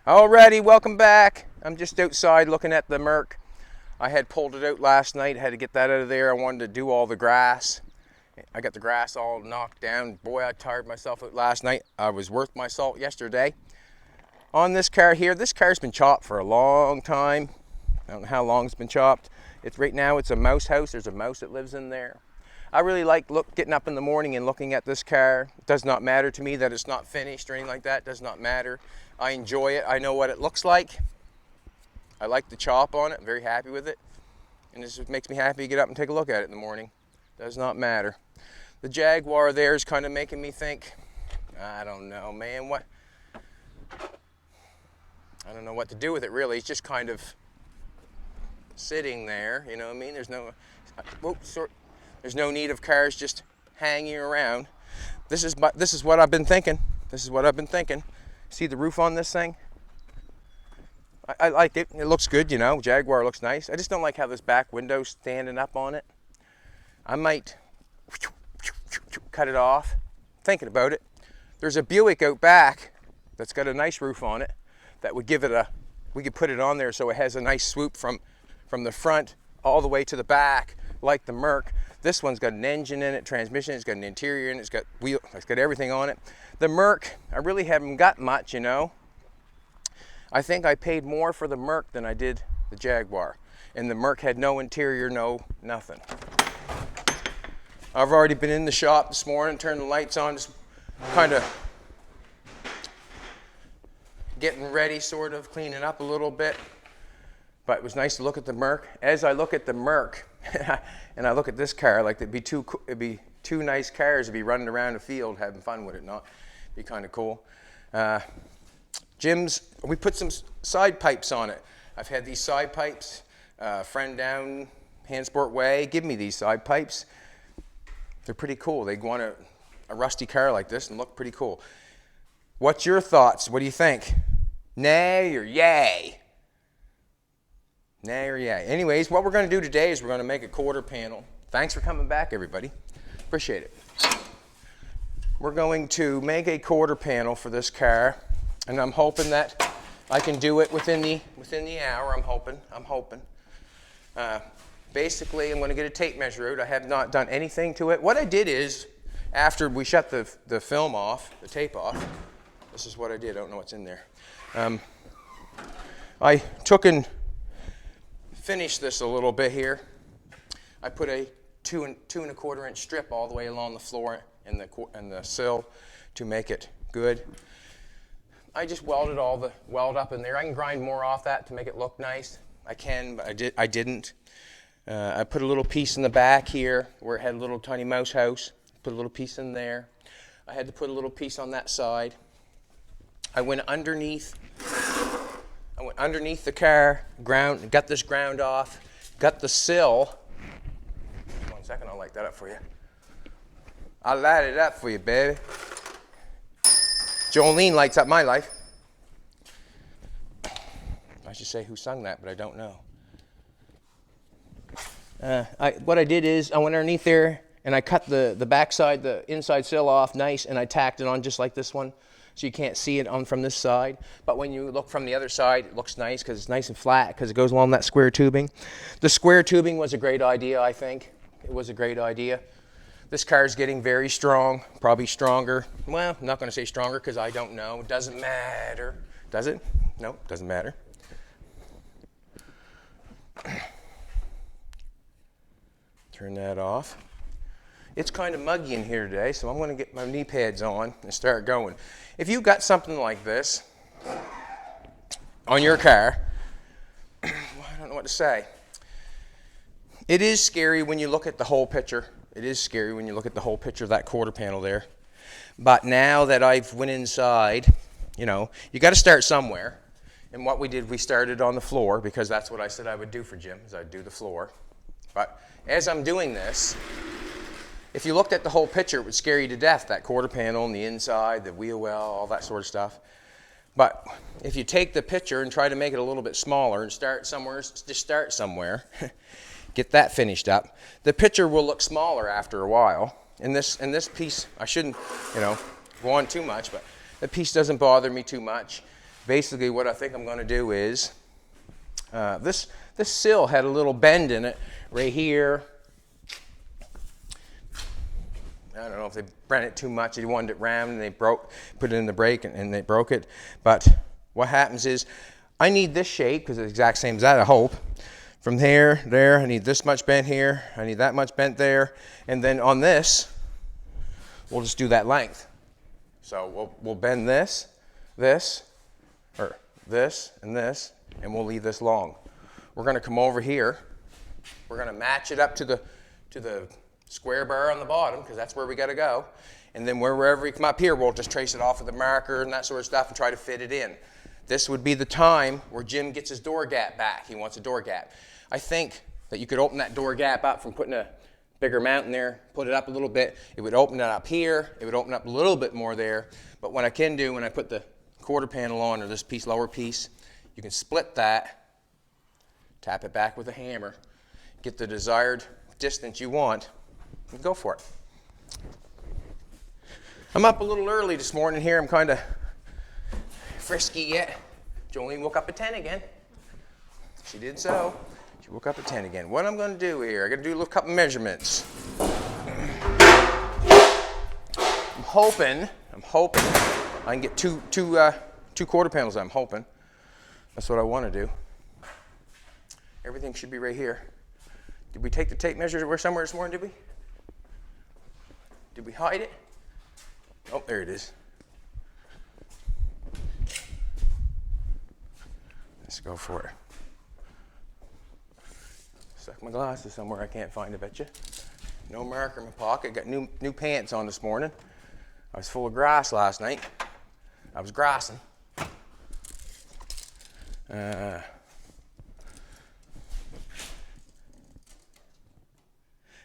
Alrighty, welcome back. I'm just outside looking at the Merc. I had pulled it out last night, had to get that out of there. I wanted to do all the grass. I got the grass all knocked down. Boy, I tired myself out last night. I was worth my salt yesterday. On this car here, this car's been chopped for a long time. I don't know how long it's been chopped. Right now it's a mouse house. There's a mouse that lives in there. I really like getting up in the morning and looking at this car. It does not matter to me that it's not finished or anything like that. It does not matter. I enjoy it. I know what it looks like. I like the chop on it. I'm very happy with it. And this makes me happy to get up and take a look at it in the morning. Does not matter. The Jaguar there is kind of making me think, I don't know, man, I don't know what to do with it really. It's just kind of sitting there, you know what I mean? There's no need of cars just hanging around. This is what I've been thinking. This is what I've been thinking. See the roof on this thing? I like it. It looks good, you know. Jaguar looks nice. I just don't like how this back window's standing up on it. I might cut it off. Thinking about it. There's a Buick out back that's got a nice roof on it that would give it we could put it on there so it has a nice swoop from the front all the way to the back like the Merc. This one's got an engine in it, transmission, it's got an interior in it, it's got everything on it. The Merc, I really haven't got much, you know. I think I paid more for the Merc than I did the Jaguar. And the Merc had no interior, nothing. I've already been in the shop this morning, turned the lights on, just kind of getting ready, sort of cleaning up a little bit. But it was nice to look at the Merc. As I look at the Merc, and I look at this car, like it'd be two nice cars to be running around the field having fun with it, not be kind of cool. Jim's, we put some side pipes on it. I've had these side pipes. Friend down Hansport Way give me these side pipes. They're pretty cool. They want a rusty car like this and look pretty cool. What's your thoughts? What do you think? Nay or yay? Nay or yay. Anyways, what we're going to do today is we're going to make a quarter panel. Thanks for coming back, everybody. Appreciate it. We're going to make a quarter panel for this car, and I'm hoping that I can do it within the hour. I'm hoping. Basically, I'm going to get a tape measure out. I have not done anything to it. What I did is, after we shut the film off, the tape off, this is what I did. I don't know what's in there. I took and finished this a little bit here. I put a 2 1/4 inch strip all the way along the floor and the sill to make it good. I just welded all the weld up in there. I can grind more off that to make it look nice. I can, but I didn't. I put a little piece in the back here where it had a little tiny mouse house. Put a little piece in there. I had to put a little piece on that side. I went underneath the car, got this ground off, got the sill. 1 second, I'll light that up for you. I'll light it up for you, baby. Jolene lights up my life. I should say who sung that, but I don't know. What I did is I went underneath there and I cut the backside, the inside sill off nice, and I tacked it on just like this one. So you can't see it on from this side. But when you look from the other side, it looks nice because it's nice and flat because it goes along that square tubing. The square tubing was a great idea, I think. It was a great idea. This car is getting very strong, probably stronger. Well, I'm not going to say stronger because I don't know. It doesn't matter. Does it? No, it doesn't matter. Turn that off. It's kind of muggy in here today, so I'm going to get my knee pads on and start going. If you've got something like this on your car, I don't know what to say. It is scary when you look at the whole picture. It is scary when you look at the whole picture of that quarter panel there. But now that I've went inside, you know, you got to start somewhere. And what we did, we started on the floor because that's what I said I would do for Jim, is I'd do the floor. But as I'm doing this, if you looked at the whole picture, it would scare you to death, that quarter panel and the inside, the wheel well, all that sort of stuff. But if you take the picture and try to make it a little bit smaller and start somewhere, just start somewhere, get that finished up, the picture will look smaller after a while. And this piece, I shouldn't, go on too much, but the piece doesn't bother me too much. basically what I think I'm going to do is, this sill had a little bend in it right here. I don't know if they bent it too much. They wanted it round and they put it in the brake and they broke it. But what happens is, I need this shape because it's the exact same as that, I hope. From there, I need this much bent here. I need that much bent there. And then on this, we'll just do that length. So we'll bend this, or this, and we'll leave this long. We're going to come over here. We're going to match it up to the square bar on the bottom, because that's where we got to go. And then wherever we come up here, we'll just trace it off with a marker and that sort of stuff and try to fit it in. This would be the time where Jim gets his door gap back. He wants a door gap. I think that you could open that door gap up from putting a bigger mount in there, put it up a little bit. It would open it up here. It would open up a little bit more there. But what I can do when I put the quarter panel on, or this piece, lower piece, you can split that, tap it back with a hammer, get the desired distance you want, and go for it. I'm up a little early this morning here. I'm kind of frisky yet. Jolene woke up at 10 again. She did so. She woke up at 10 again. What I'm going to do here, I got to do a little couple measurements. I'm hoping I can get two quarter panels. I'm hoping. That's what I want to do. Everything should be right here. Did we take the tape measure somewhere this morning, did we? Did we hide it? Oh, there it is. Let's go for it. Stuck my glasses somewhere I can't find, I bet you. No marker in my pocket. Got new pants on this morning. I was full of grass last night. I was grassing.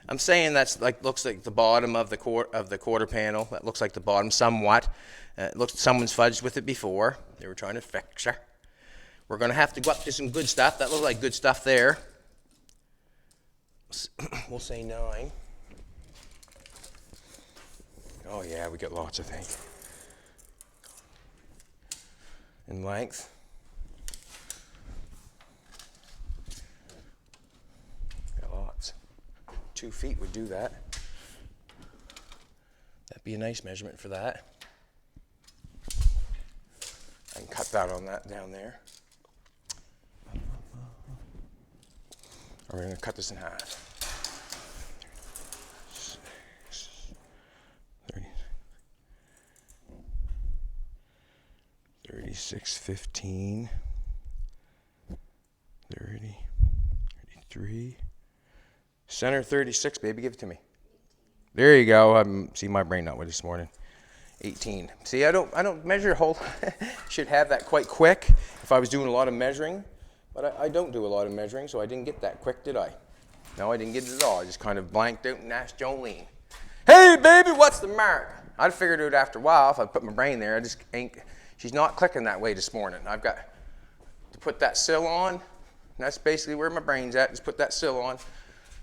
I'm saying that's looks like the bottom of the quarter panel. That looks like the bottom somewhat. It looks someone's fudged with it before. They were trying to fix her. We're going to have to go up to some good stuff. That looks like good stuff there. We'll say 9. Oh yeah, we got lots of things. In length. Got lots. 2 feet would do that. That'd be a nice measurement for that. I can cut that on that down there. We're going to cut this in half. 36.15, 30, 33. Center 36, baby, give it to me. There you go. See my brain not with this morning. 18. See, I don't measure a whole. Should have that quite quick if I was doing a lot of measuring, but I don't do a lot of measuring, so I didn't get that quick, did I? No, I didn't get it at all. I just kind of blanked out and asked Jolene, "Hey, baby, what's the mark?" I'd figured it out after a while if I put my brain there. I just ain't. She's not clicking that way this morning. I've got to put that sill on. And that's basically where my brain's at. Just put that sill on.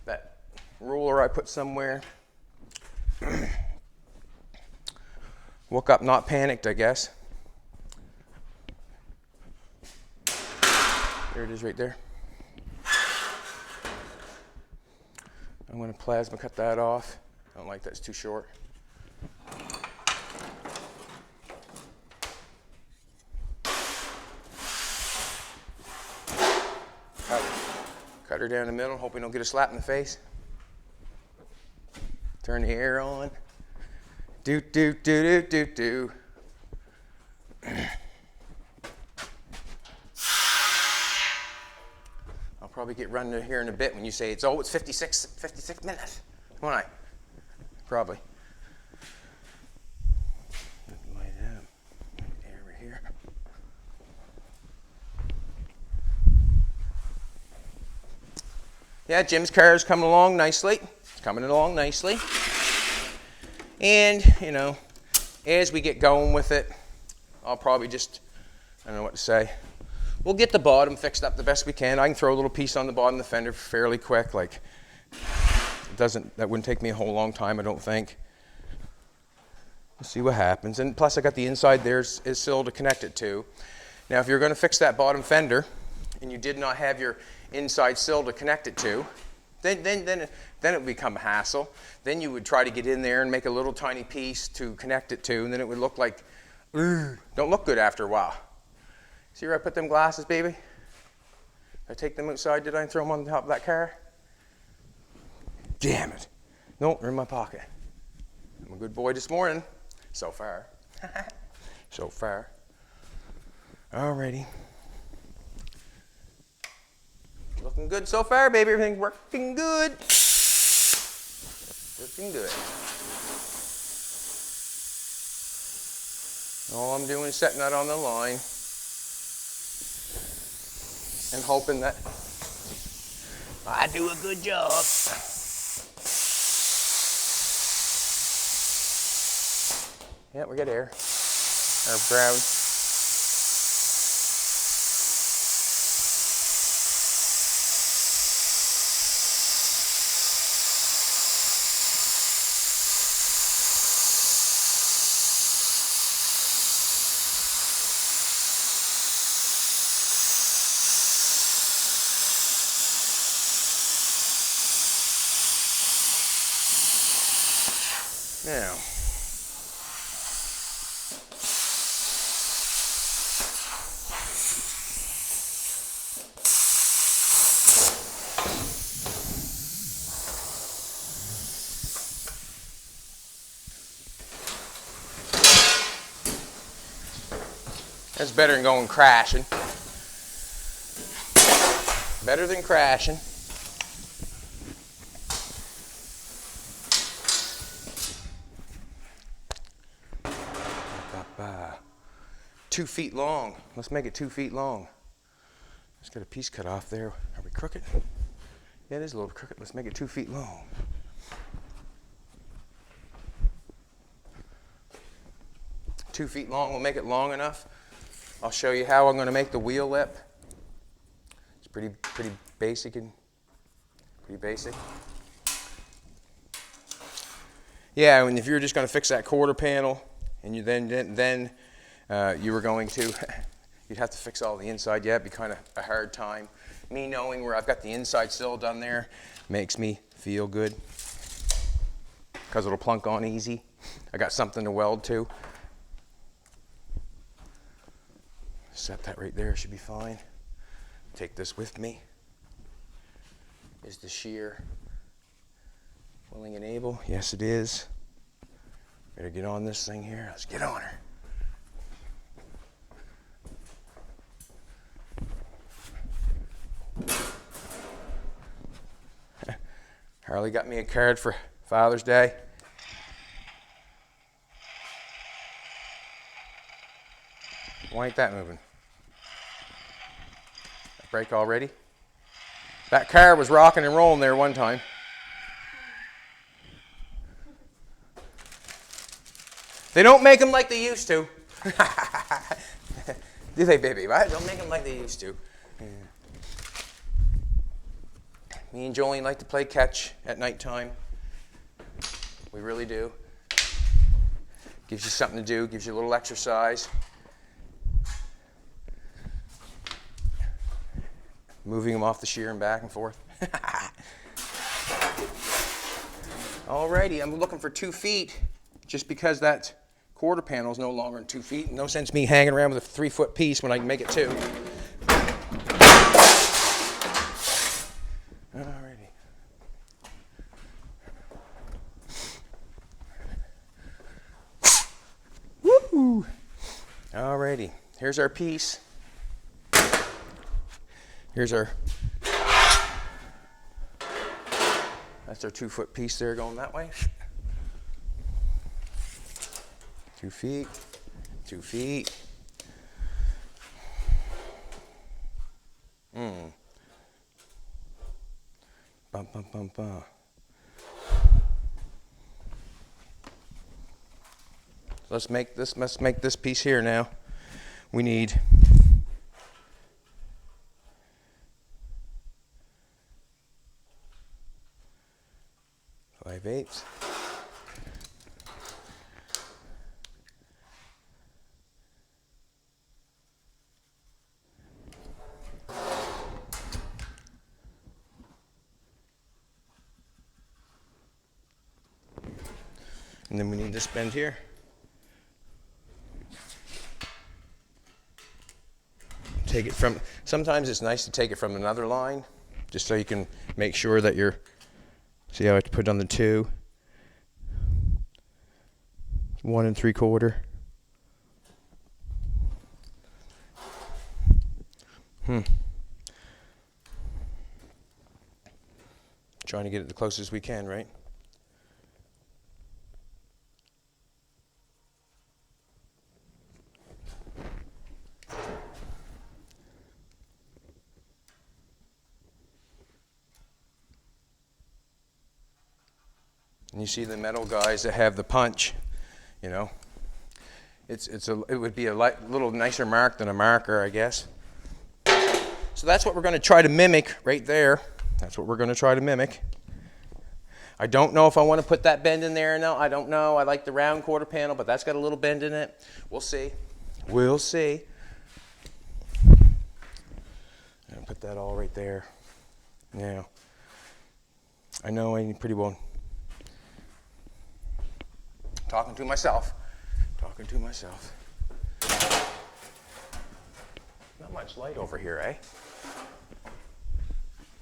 That ruler I put somewhere. Woke up not panicked, I guess. There it is right there. I'm going to plasma cut that off. I don't like that, it's too short. Cut her down the middle, hope we don't get a slap in the face. Turn the air on. Do, do, do, do, do, do. I'll probably get running here in a bit when you say it's 56 minutes. Won't I? Probably. Over here. Yeah, Jim's car is coming along nicely. It's coming along nicely. And, you know, as we get going with it, I'll probably just, I don't know what to say. We'll get the bottom fixed up the best we can. I can throw a little piece on the bottom of the fender fairly quick. Like, that wouldn't take me a whole long time, I don't think. We'll see what happens. And plus I got the inside there is still to connect it to. Now if you're going to fix that bottom fender and you did not have your inside sill to connect it to, then it would become a hassle. Then you would try to get in there and make a little tiny piece to connect it to, and then it would look like, don't look good after a while. See where I put them glasses, baby? Did I take them outside? Did I throw them on the top of that car? Damn it. No, they're in my pocket. I'm a good boy this morning. So far. So far. Alrighty. Looking good so far, baby. Everything's working good. Working good. All I'm doing is setting that on the line and hoping that I do a good job. Yeah, we got air. Or ground. Now, that's better than going crashing. Better than crashing. Ba-ba-ba. 2 feet long. Let's make it 2 feet long. Just got a piece cut off there. Are we crooked? Yeah, it is a little crooked. Let's make it 2 feet long. Two feet long. We'll make it long enough. I'll show you how I'm going to make the wheel lip. It's pretty basic and pretty basic. Yeah, and if you're just going to fix that quarter panel, and you then you were going to, you'd have to fix all the inside. Yeah, it'd be kind of a hard time. Me knowing where I've got the inside sill done there makes me feel good because it'll plunk on easy. I got something to weld to. Set that right there, should be fine. Take this with me. Is the shear willing and able? Yes, it is. Better get on this thing here. Let's get on her. Harley got me a card for Father's Day. Why ain't that moving? That brake already? That car was rocking and rolling there one time. They don't make them like they used to. Do they, baby? Right? Don't make them like they used to. Yeah. Me and Jolene like to play catch at nighttime. We really do. Gives you something to do, gives you a little exercise. Moving them off the shear and back and forth. Alrighty, I'm looking for 2 feet just because that quarter panel is no longer in 2 feet. No sense me hanging around with a 3-foot piece when I can make it 2. Alrighty. Woo! Alrighty, here's our piece. Here's our, that's our 2-foot piece there going that way. 2 feet, 2 feet. Bum, bum, bum, bum. Let's make this piece here now. We need 5/8. And then we need this bend here. Take it from, sometimes it's nice to take it from another line, just so you can make sure that you're, see how I put on the 2, 1 3/4. Trying to get it the closest we can, right? And you see the metal guys that have the punch, you know, it would be a little nicer mark than a marker, I guess. So that's what we're going to try to mimic right there. That's what we're going to try to mimic. I don't know if I want to put that bend in there or no. I don't know. I like the round quarter panel, but that's got a little bend in it. We'll see. We'll see. And put that all right there. Now, I know I pretty well talking to myself. Not much light over here, eh?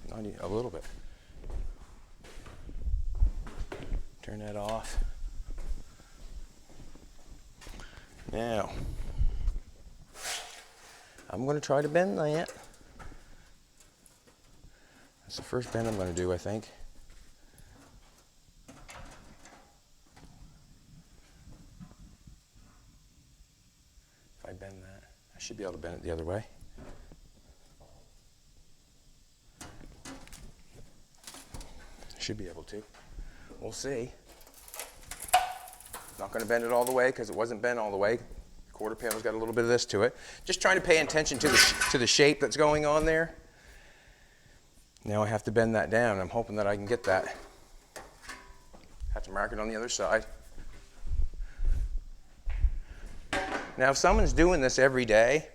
Not a little bit. Turn that off. Now, I'm going to try to bend that. That's the first bend I'm going to do, I think. If I bend that, I should be able to bend it the other way. Should be able to. We'll see. Not going to bend it all the way because it wasn't bent all the way. Quarter panel's got a little bit of this to it. Just trying to pay attention to the shape that's going on there. Now I have to bend that down. I'm hoping that I can get that. Have to mark it on the other side. Now if someone's doing this every day,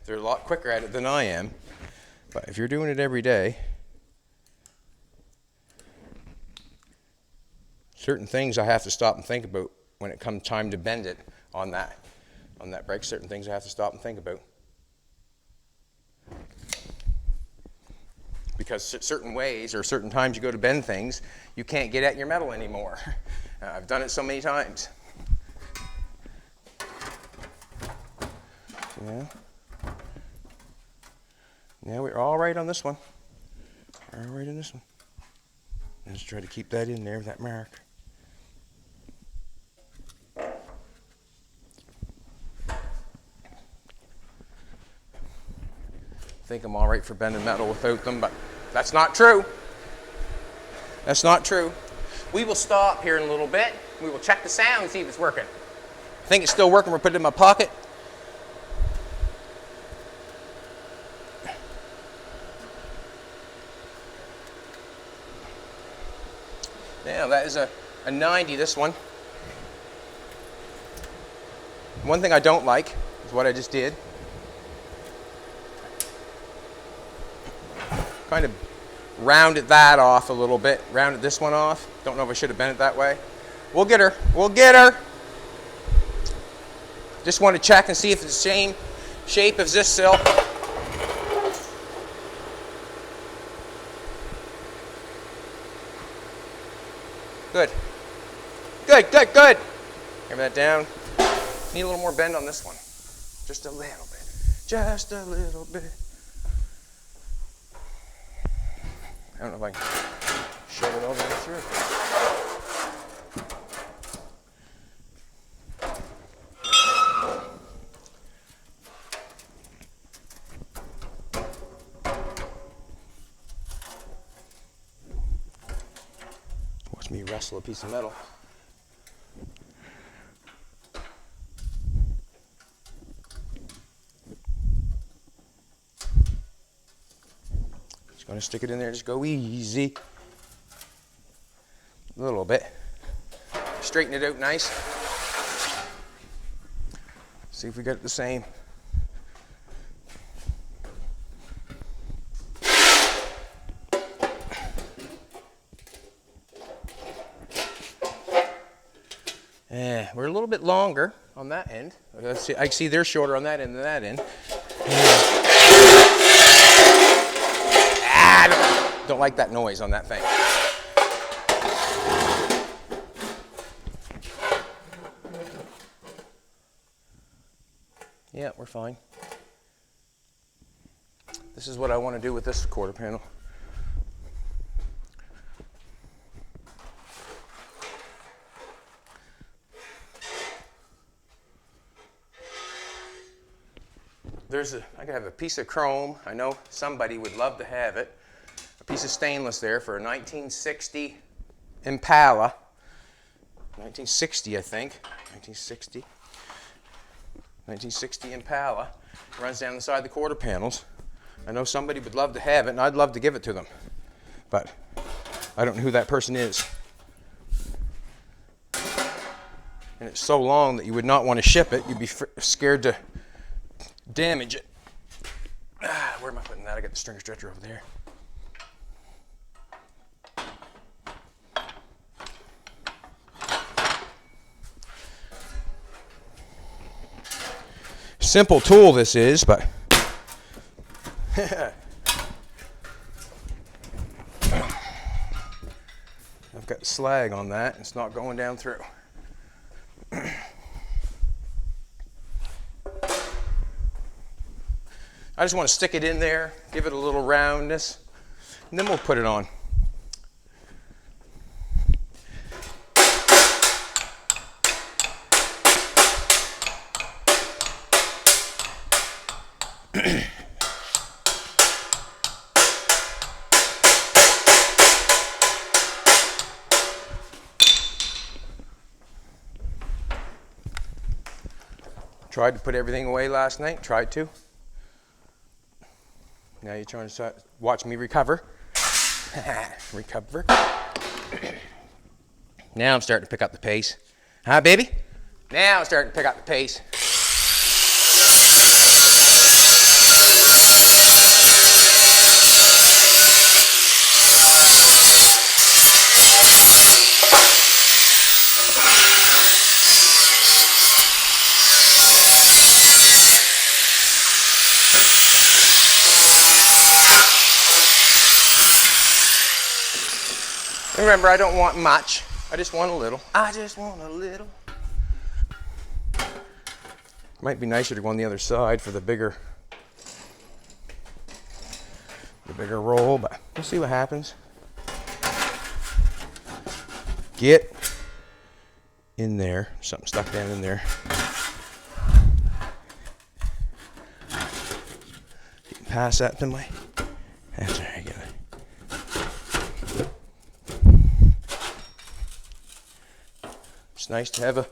they're a lot quicker at it than I am. But if you're doing it every day, certain things I have to stop and think about when it comes time to bend it on that break. Certain things I have to stop and think about. Because certain ways or certain times you go to bend things, you can't get at your metal anymore. I've done it so many times. Yeah. Now we're all right on this one. All right on this one. Let's try to keep that in there, that mark. I think I'm all right for bending metal without them, but that's not true. That's not true. We will stop here in a little bit. We will check the sound and see if it's working. I think it's still working. We'll put it in my pocket. Now that is a 90, this one. One thing I don't like is what I just did. Kind of rounded that off a little bit. Rounded this one off. Don't know if I should have bent it that way. We'll get her. We'll get her. Just want to check and see if it's the same shape as this sill. Good. Good, good, good. Give that down. Need a little more bend on this one. Just a little bit. Just a little bit. I don't know if I can shove it all the way through. Watch me wrestle a piece of metal. Just gonna stick it in there, just go easy. A little bit. Straighten it out nice. See if we got it the same. We're a little bit longer on that end. Let's see, I see they're shorter on that end than that end. Don't like that noise on that thing. Yeah, we're fine. This is what I want to do with this quarter panel. I have a piece of chrome. I know somebody would love to have it. A piece of stainless there for a 1960 Impala. 1960, I think. 1960 Impala. Runs down the side of the quarter panels. I know somebody would love to have it, and I'd love to give it to them. But I don't know who that person is. And it's so long that you would not want to ship it. You'd be scared to damage it. Where am I putting that? I got the string stretcher over there. Simple tool this is, but I've got slag on that. It's not going down through. I just want to stick it in there, give it a little roundness, and then we'll put it on. Tried to put everything away last night, tried to. Now you're trying to watch me recover. Recover. Now I'm starting to pick up the pace. Huh, baby? Now I'm starting to pick up the pace. Remember, I don't want much. I just want a little. I just want a little. Might be nicer to go on the other side for the bigger roll, but we'll see what happens. Get in there. Something stuck down in there. You can pass that to my. That's all right, good. It's nice to have a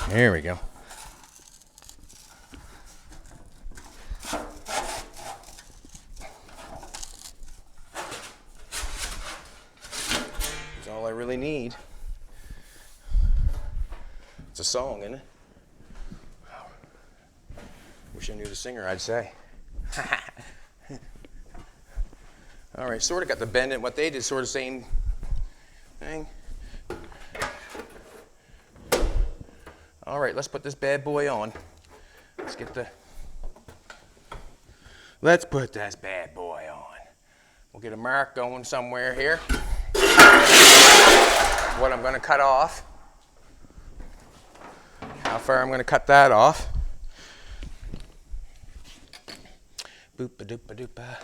There we go. That's all I really need. It's a song, isn't it? Wish I knew the singer, I'd say. All right, sort of got the bend in. What they did, sort of same thing. All right, let's put this bad boy on. Let's put this bad boy on. We'll get a mark going somewhere here. What I'm going to cut off. How far I'm going to cut that off. Boop-a-doop-a-doop-a.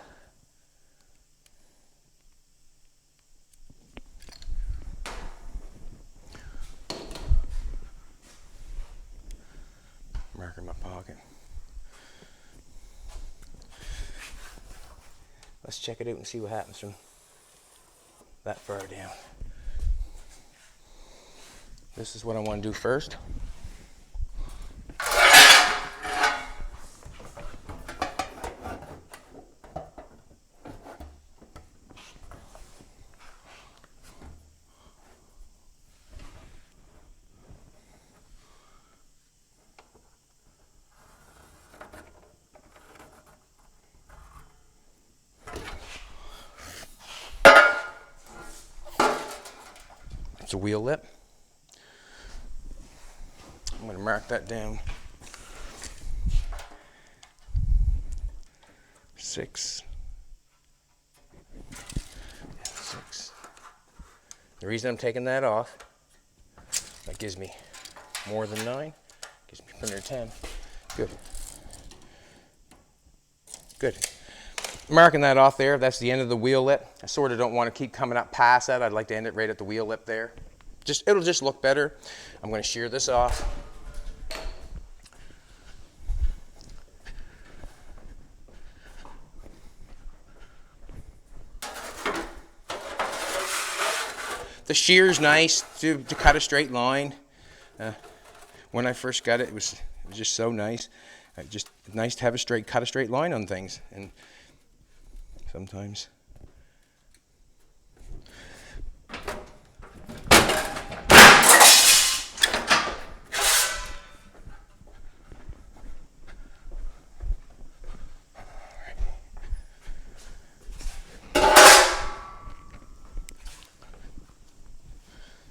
Mark in my pocket. Let's check it out and see what happens from that far down. This is what I want to do first. the wheel lip. I'm going to mark that down. 6. 6. The reason I'm taking that off, that gives me more than 9. Gives me under 10. Good. Good. Marking that off there, that's the end of the wheel lip. I sort of don't want to keep coming up past that. I'd like to end it right at the wheel lip there. It'll just look better. I'm going to shear this off. The shear's nice to cut a straight line. When I first got it, it was just so nice. Just nice to have cut a straight line on things. And sometimes.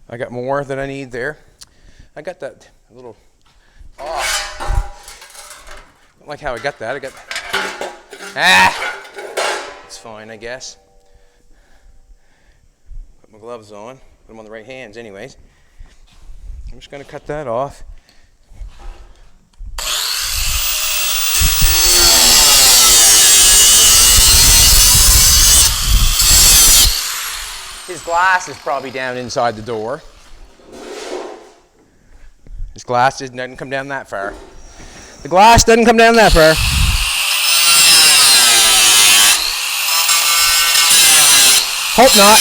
I got more than I need there. I got that little, I don't like how I got that. It's fine, I guess. Put my gloves on, put them on the right hands anyways. I'm just gonna cut that off. His glass is probably down inside the door. His glass doesn't come down that far. The glass doesn't come down that far. Hope not.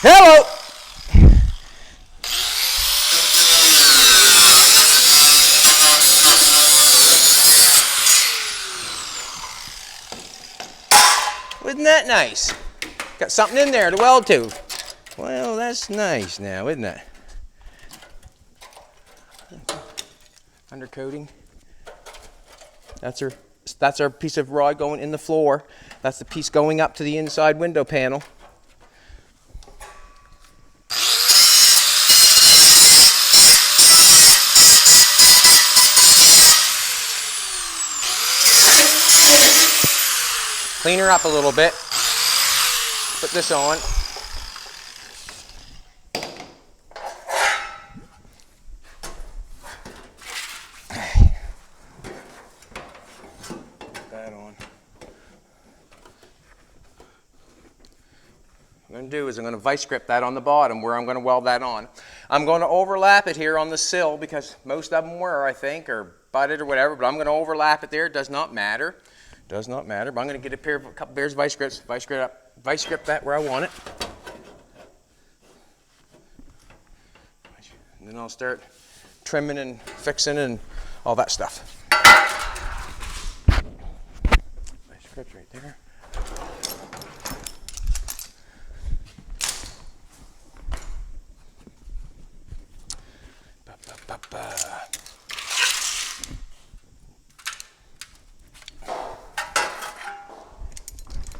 Hello. Isn't that nice? Got something in there to weld to. Well, that's nice now, isn't it? Undercoating. That's our piece of rod going in the floor. That's the piece going up to the inside window panel. Clean her up a little bit. Put this on. Put that on. What I'm going to do is I'm going to vice grip that on the bottom where I'm going to weld that on. I'm going to overlap it here on the sill because most of them were, I think, or butted or whatever, but I'm going to overlap it there. It does not matter. Does not matter, but I'm going to get a couple pairs of vice grips, vice grip that where I want it. And then I'll start trimming and fixing and all that stuff. Vice grips right there.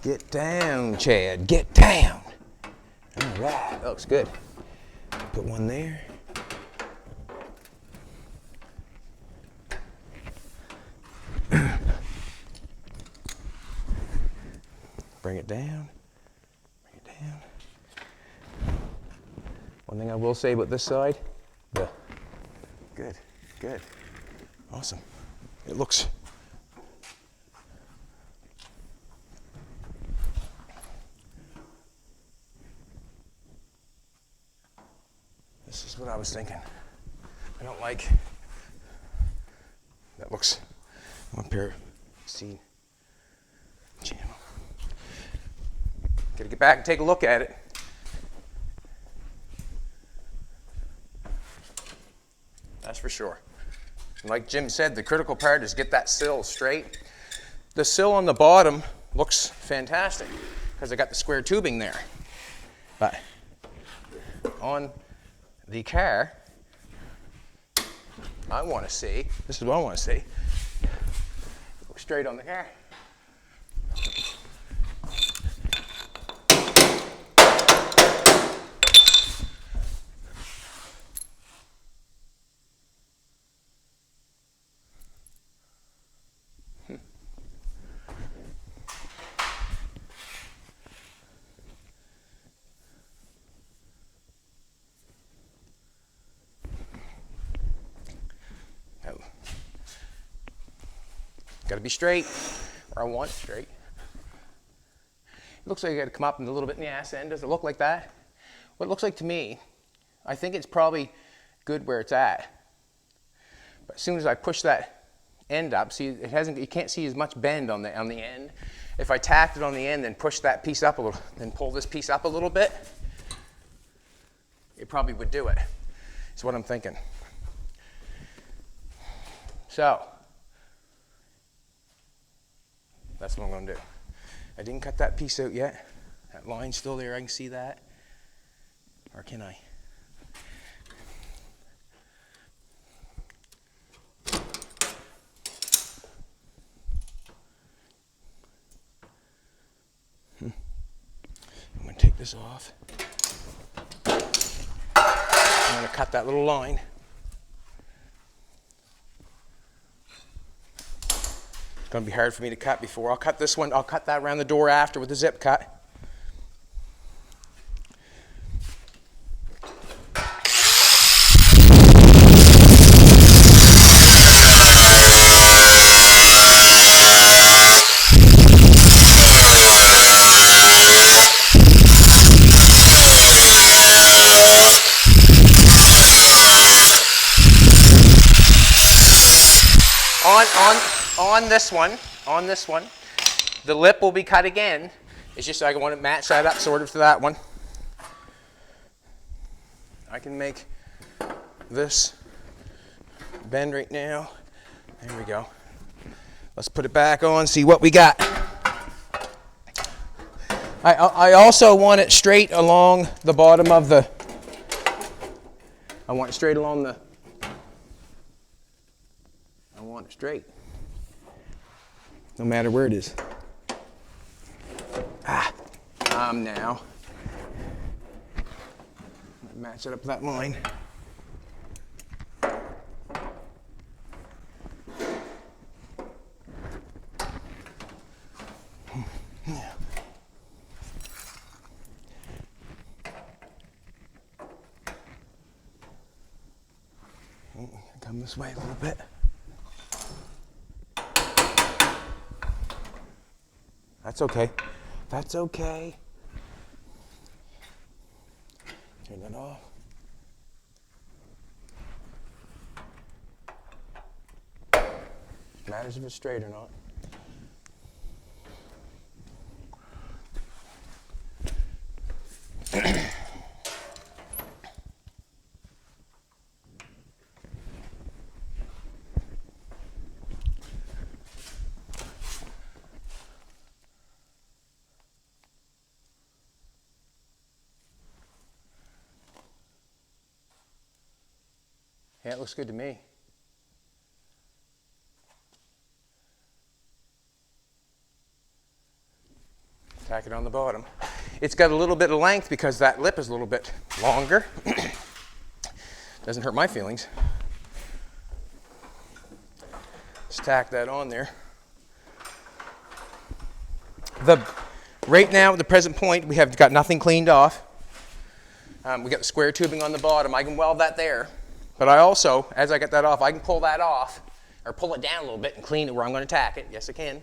Get down, Chad, get down. All right, that looks good. Put one there. Bring it down, bring it down. One thing I will say about this side, good, good, awesome. It looks, this is what I was thinking. I don't like, that looks, up here, see, channel. Gotta get back and take a look at it. That's for sure. Like Jim said, the critical part is get that sill straight. The sill on the bottom looks fantastic because I got the square tubing there. But on the car, I want to see, this is what I want to see, look straight on the car. Got to be straight, or I want it straight. It looks like I got to come up a little bit in the ass end. Does it look like that? What it looks like to me, I think it's probably good where it's at. But as soon as I push that end up, see, it hasn't. You can't see as much bend on the end. If I tacked it on the end and push that piece up a little, then pull this piece up a little bit, it probably would do it. That's what I'm thinking. So that's what I'm going to do. I didn't cut that piece out yet. That line's still there. I can see that. Or can I? I'm going to take this off. I'm going to cut that little line. It's going to be hard for me to cut before. I'll cut this one. I'll cut that around the door after with the zip cut. On this one, the lip will be cut again. It's just I want to match that up sort of to that one. I can make this bend right now. There we go. Let's put it back on, see what we got. I also want it straight along the bottom of the, I want it straight. No matter where it is. Now. Match it up to that line. Come this way a little bit. That's okay. That's okay. Turn that off. Matters if it's straight or not. Yeah, it looks good to me. Tack it on the bottom. It's got a little bit of length because that lip is a little bit longer. Doesn't hurt my feelings. Just tack that on there. Right now, at the present point, we have got nothing cleaned off. We got the square tubing on the bottom. I can weld that there. But I also, as I get that off, I can pull that off, or pull it down a little bit and clean it where I'm going to tack it. Yes, I can.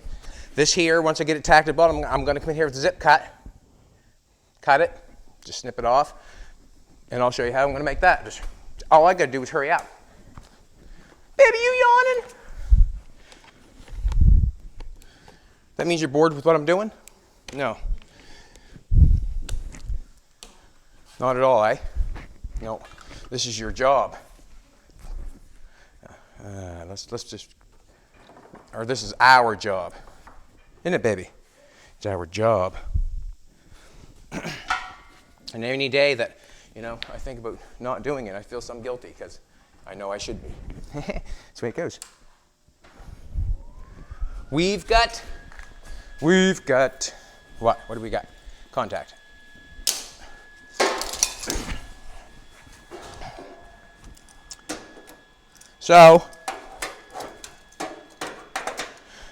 This here, once I get it tacked at the bottom, I'm going to come in here with the zip cut. Cut it, just snip it off, and I'll show you how I'm going to make that. All I got to do is hurry up. Baby, you yawning? That means you're bored with what I'm doing? No. Not at all, eh? No. This is your job. I don't let's just, or this is our job. Isn't it, baby? It's our job. And any day that, you know, I think about not doing it, I feel some guilty because I know I should be. That's the way it goes. We've got, what? What do we got? Contact. So,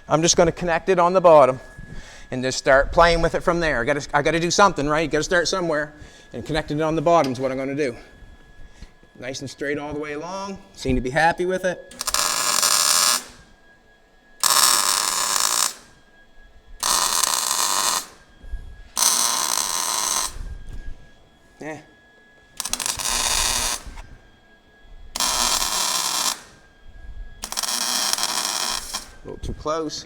I'm just going to connect it on the bottom and just start playing with it from there. I got to do something, right? You got to start somewhere, and connecting it on the bottom is what I'm going to do. Nice and straight all the way along. Seem to be happy with it. Yeah. A little too close.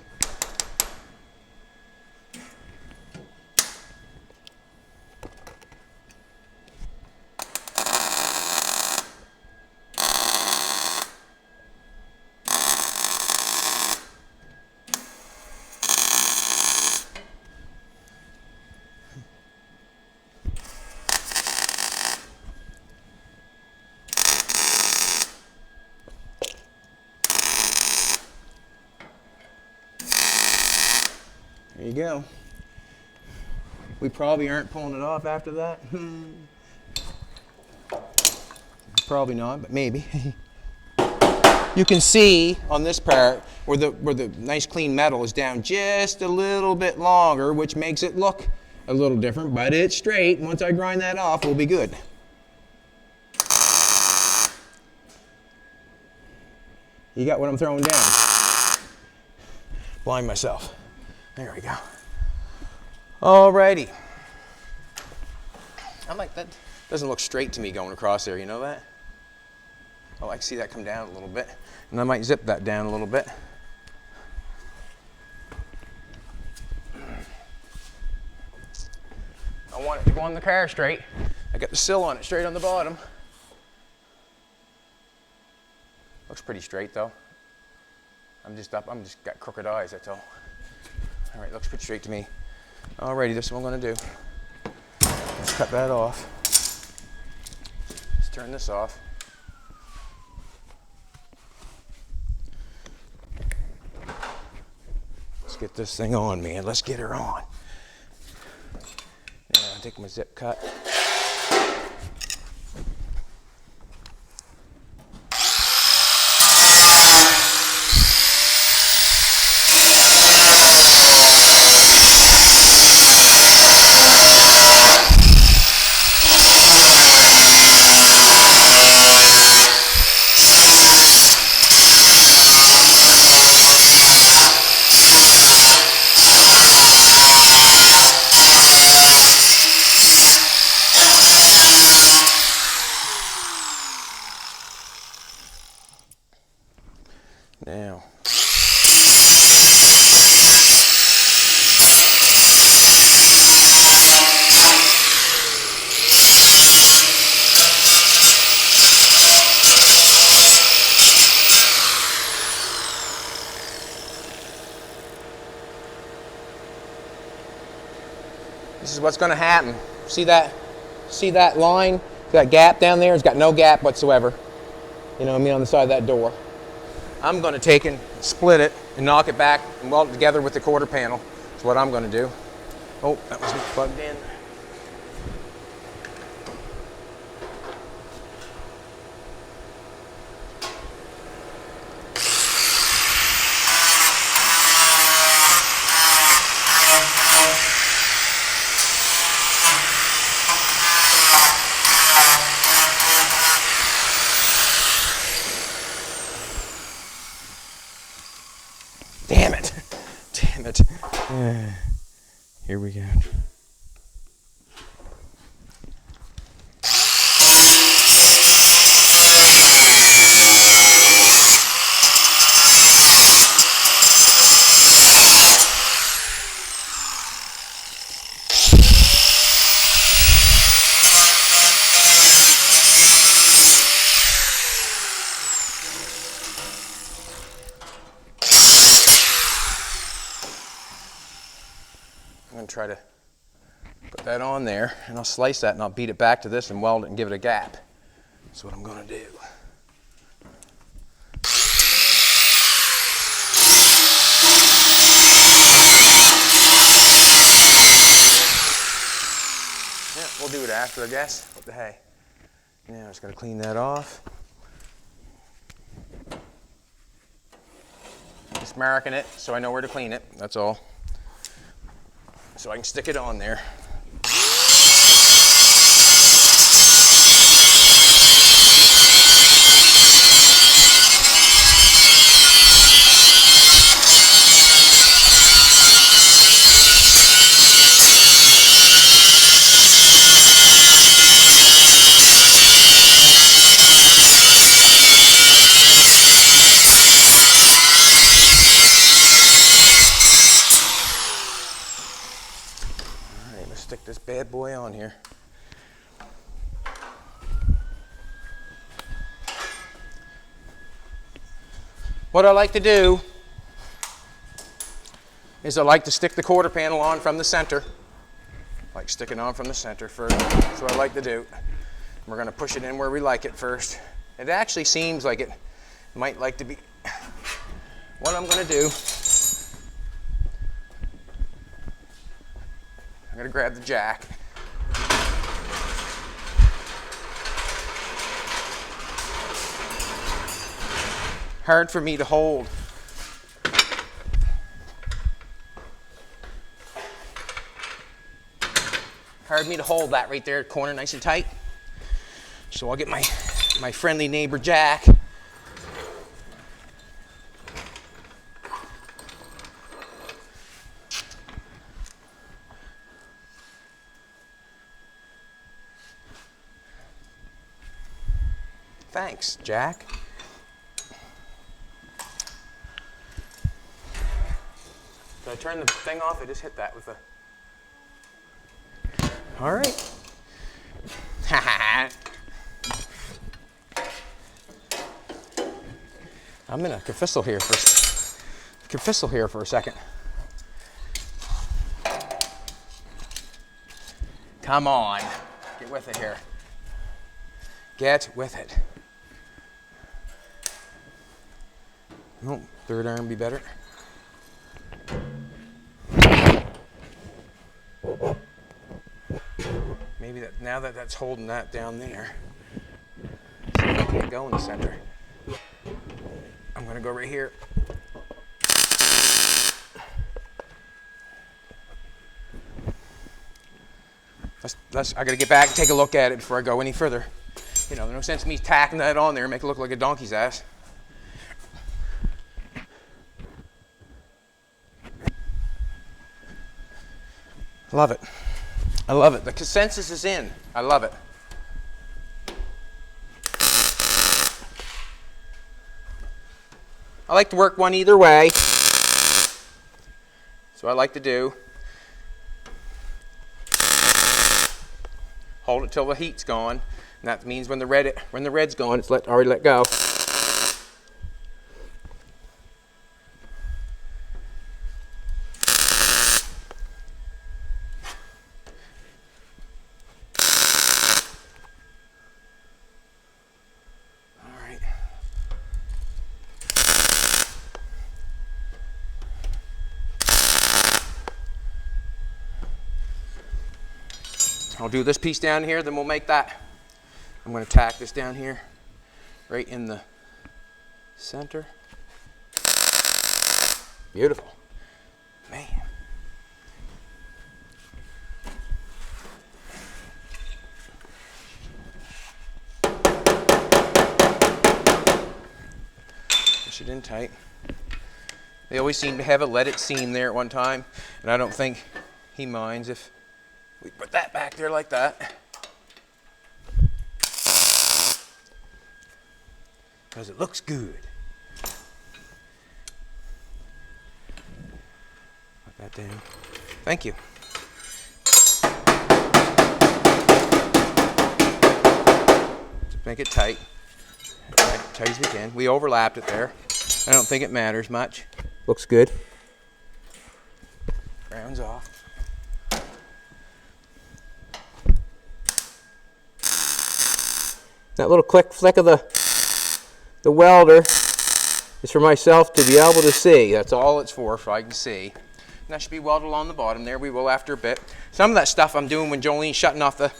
There you go. We probably aren't pulling it off after that. Probably not, but maybe. You can see on this part where the nice clean metal is down just a little bit longer, which makes it look a little different, but it's straight. Once I grind that off, we'll be good. You got what I'm throwing down. Blind myself. There we go. Alrighty. I'm like, that doesn't look straight to me going across there, you know that? Oh, I can see that come down a little bit. And I might zip that down a little bit. I want it to go on the car straight. I got the sill on it straight on the bottom. Looks pretty straight though. I'm just got crooked eyes, that's all. All right, looks pretty straight to me. Alrighty, this is what I'm gonna do. Let's cut that off. Let's turn this off. Let's get this thing on, man. Let's get her on. Yeah, I'll take my zip cut. Now, this is what's going to happen. See that line? That gap down there? It's got no gap whatsoever. You know what I mean, on the side of that door. I'm going to take and split it and knock it back and weld it together with the quarter panel. That's what I'm going to do. Oh, that wasn't plugged in. Damn it. Damn it. Here we go. going to try to put that on there, and I'll slice that and I'll beat it back to this and weld it and give it a gap. That's what I'm going to do. Yeah, we'll do it after, I guess. What the hey. Now I'm just going to clean that off. Just marking it so I know where to clean it, that's all. So I can stick it on there. Stick this bad boy on here. What I like to do is I like to stick the quarter panel on from the center. Like sticking on from the center first. That's what I like to do. We're going to push it in where we like it first. It actually seems like it might like to be. What I'm going to do, I'm going to grab the jack. Hard for me to hold. Hard for me to hold that right there, corner nice and tight. So I'll get my friendly neighbor jack. Thanks, Jack. Did I turn the thing off? I just hit that with a... All right. I'm in a kafissel here for a second. Come on. Get with it here. Get with it. Oh, third arm be better. Maybe that now that that's holding that down there. See if I can go in the center. I'm gonna go right here. I gotta get back and take a look at it before I go any further. You know, there's no sense in me tacking that on there and make it look like a donkey's ass. Love it. I love it. The consensus is in. I love it. I like to work one either way. So I like to do. Hold it till the heat's gone. And that means when the red's gone, it's already let go. I'll do this piece down here, then we'll make that. I'm going to tack this down here, right in the center. Beautiful. Man. Push it in tight. They always seem to have a let it seam there at one time, and I don't think he minds if we put that back there like that. Because it looks good. Put that down. Thank you. Just make it tight. Tight as we can. We overlapped it there. I don't think it matters much. Looks good. Rounds off. That little flick of the welder is for myself to be able to see. That's all it's for, so I can see. And that should be welded along the bottom there. We will after a bit. Some of that stuff I'm doing when Jolene's shutting off the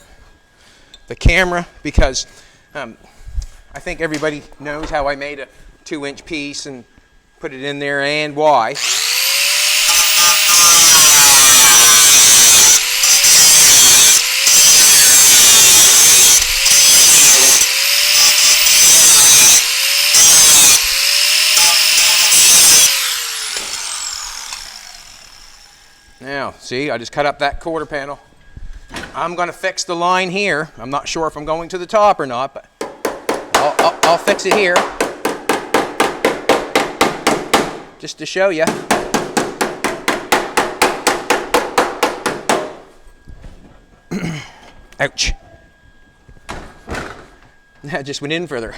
camera, because I think everybody knows how I made a 2-inch piece and put it in there and why. Now, see, I just cut up that quarter panel. I'm going to fix the line here. I'm not sure if I'm going to the top or not, but I'll fix it here. Just to show you. Ouch. That just went in further.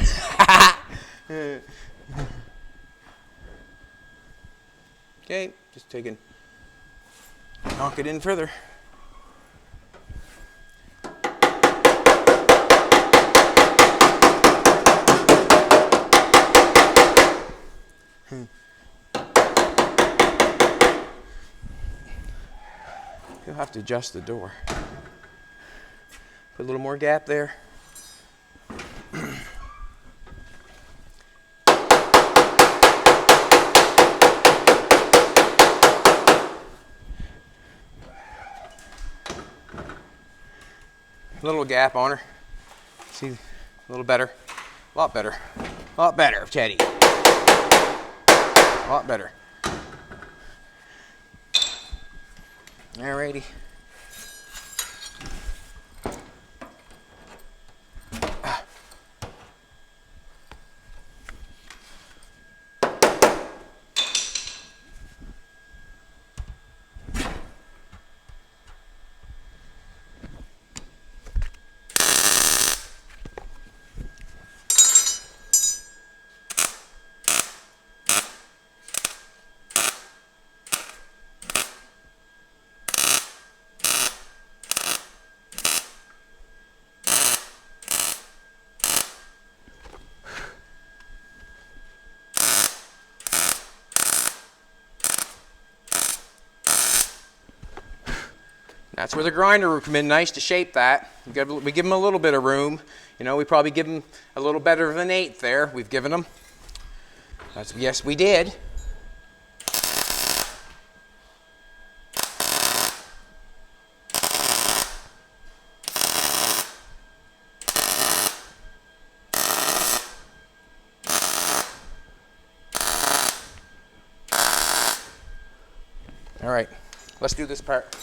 Okay, just taking, knock it in further. You'll have to adjust the door. Put a little more gap there. Little gap on her. See, a little better. A lot better. A lot better, Teddy. A lot better. Alrighty. That's where the grinder will come in nice to shape that. We give them a little bit of room. You know, we probably give them a little better of an 1/8 there. We've given them. Yes, we did. All right, let's do this part.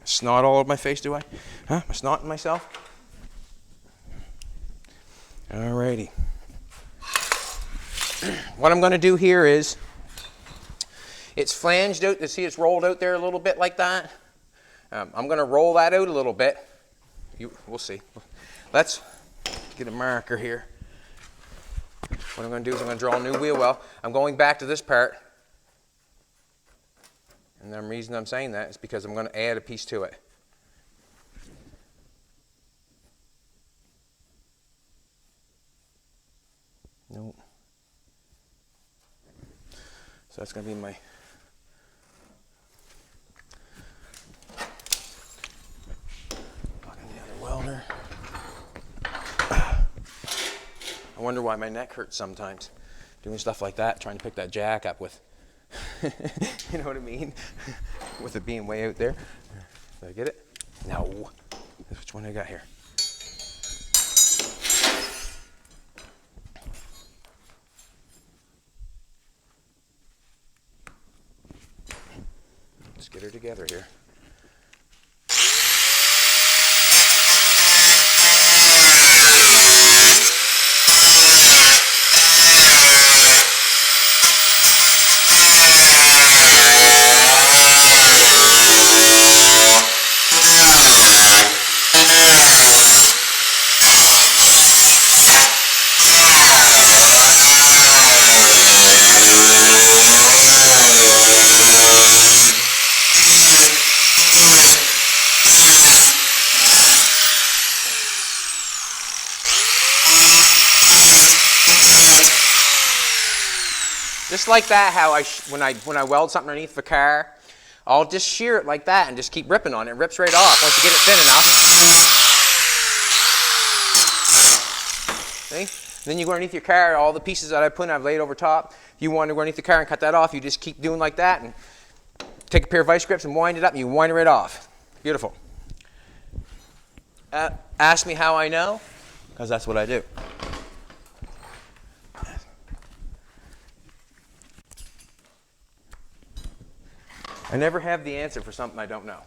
Snot all over my face, do I? Huh? Am I snotting myself? Alrighty. What I'm going to do here is, it's flanged out. You see it's rolled out there a little bit like that? I'm going to roll that out a little bit. We'll see. Let's get a marker here. What I'm going to do is I'm going to draw a new wheel well. I'm going back to this part. And the reason I'm saying that is because I'm going to add a piece to it. Nope. So that's going to be my plug in the other welder. I wonder why my neck hurts sometimes doing stuff like that, trying to pick that jack up with. You know what I mean? With it being way out there. Did I get it? No. Which one I got here? Let's get her together here. Just like that, how when I weld something underneath the car, I'll just shear it like that and just keep ripping on it. It rips right off once you get it thin enough. See? Then you go underneath your car, all the pieces that I put in, I've laid over top. If you want to go underneath the car and cut that off, you just keep doing like that and take a pair of vice grips and wind it up and you wind it right off. Beautiful. Ask me how I know, because that's what I do. I never have the answer for something I don't know.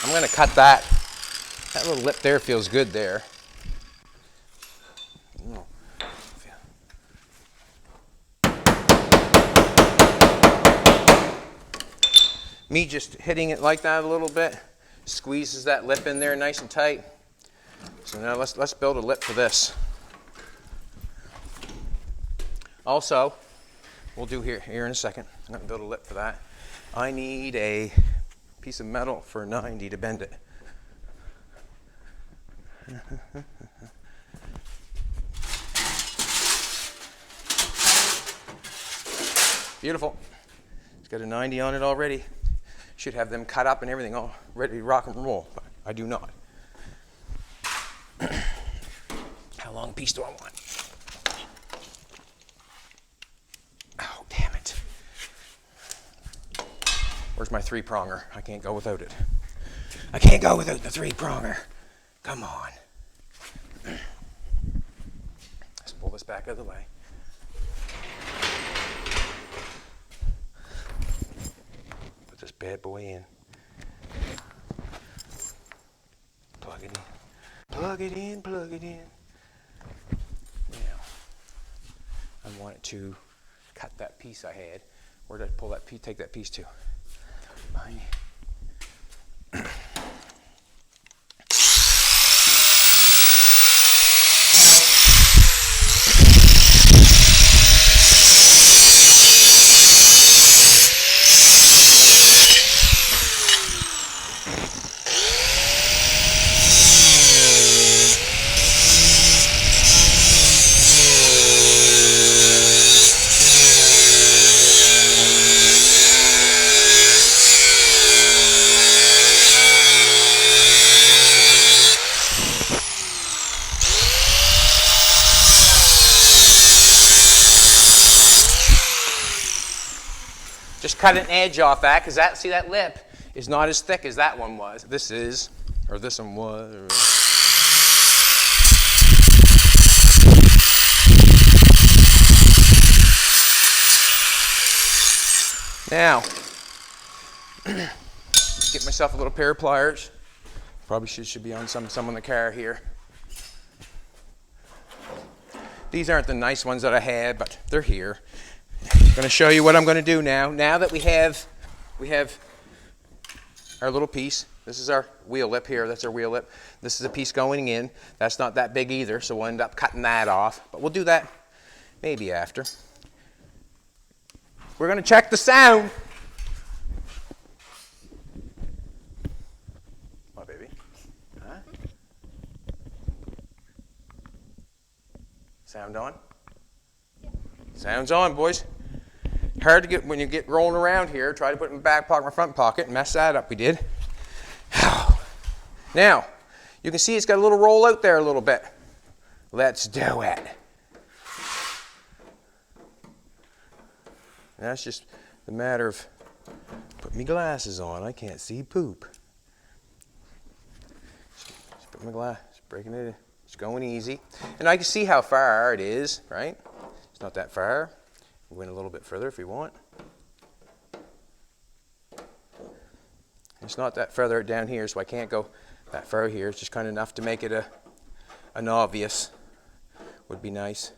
I'm going to cut that. That little lip there feels good there. Me just hitting it like that a little bit squeezes that lip in there nice and tight. So now let's build a lip for this. Also, we'll do here in a second. I'm going to build a lip for that. I need a piece of metal for 90 to bend it. Beautiful. It's got a 90 on it already. Should have them cut up and everything all ready to rock and roll, but I do not. How long a piece do I want? Oh, damn it. Where's my 3-pronger? I can't go without it. I can't go without the 3-pronger. Come on. Let's pull this back out of the way. Put this bad boy in. Plug it in. Plug it in, plug it in. Now, I wanted to cut that piece I had. Where did I pull that piece, take that piece to? Behind. Just cut an edge off that, because that, see, that lip is not as thick as that one was. This is, or this one was. Now, get myself a little pair of pliers. Probably should be on some in the car here. These aren't the nice ones that I had, but they're here. I'm going to show you what I'm going to do now. Now that we have our little piece. This is our wheel lip here. That's our wheel lip. This is a piece going in. That's not that big either, so we'll end up cutting that off. But we'll do that maybe after. We're going to check the sound. What, baby? Huh? Sound on? Sound's on, boys. Hard to get when you get rolling around here. Try to put it in the back pocket, my front pocket. Mess that up, we did. Now, you can see it's got a little roll out there a little bit. Let's do it. That's just the matter of put me glasses on. I can't see poop. Just put my glass, breaking it in. It's going easy. And I can see how far it is, right? It's not that far. We went a little bit further if we want. It's not that further down here, so I can't go that far here. It's just kind of enough to make it an obvious. Would be nice.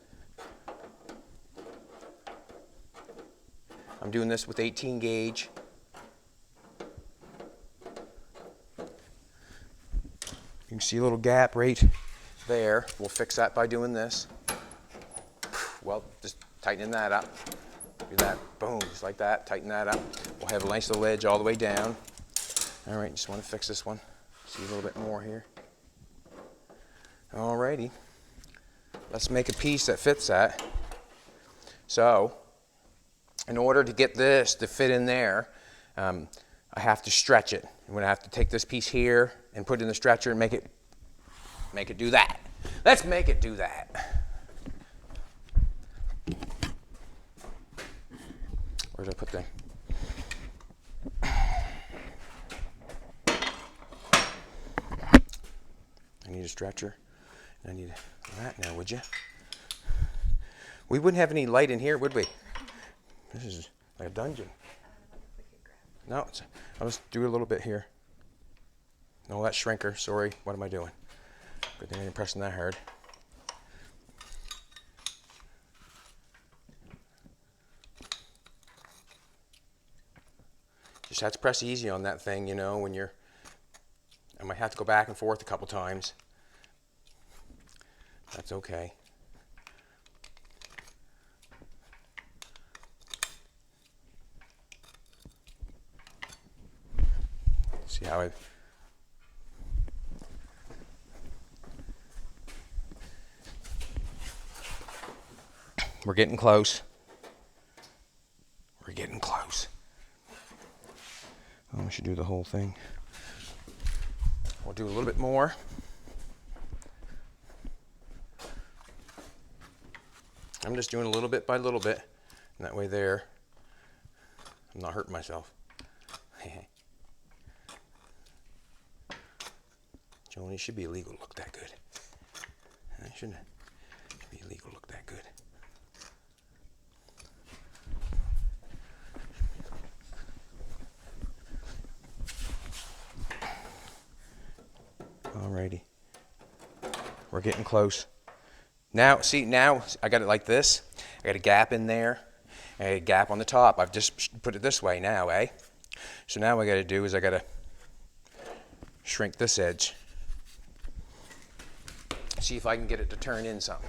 I'm doing this with 18 gauge. You can see a little gap right there. We'll fix that by doing this. Well, just tightening that up. Do that, boom, just like that, tighten that up. We'll have a nice little edge all the way down. All right, just want to fix this one. See a little bit more here. All righty, let's make a piece that fits that. So, in order to get this to fit in there, I have to stretch it. I'm gonna have to take this piece here and put it in the stretcher and make it do that. Let's make it do that. Where did I put that? I need a stretcher. I need that now, would you? We wouldn't have any light in here, would we? This is like a dungeon. No, I'll just do a little bit here. No, that's shrinker. Sorry, what am I doing? Good thing I ain't pressing that hard. Just have to press easy on that thing, you know, when you're, I might have to go back and forth a couple times. That's okay. See how we're getting close. We're getting close. Oh, we should do the whole thing. We'll do a little bit more. I'm just doing a little bit by little bit. And that way there, I'm not hurting myself. Joni, should be illegal to look that good. Shouldn't it? Should be illegal to look that good. Alrighty. We're getting close. Now, see, now I got it like this. I got a gap in there. I got a gap on the top. I've just put it this way now, eh? So now what I got to do is I got to shrink this edge. See if I can get it to turn in some.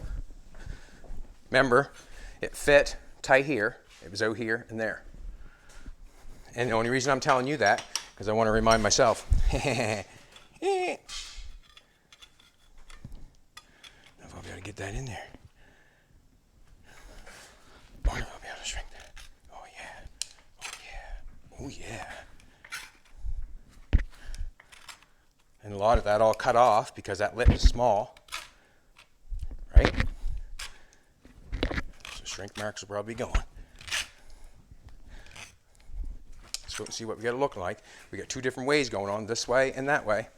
Remember, it fit tight here. It was out here and there. And the only reason I'm telling you that, because I want to remind myself. If I'll be able to get that in there. I wonder if I'll be able to shrink that. Oh yeah. Oh yeah. Oh yeah. And a lot of that all cut off because that lip is small. Right? So shrink marks will probably be gone. Let's go and see what we got to look like. We got two different ways going on, this way and that way.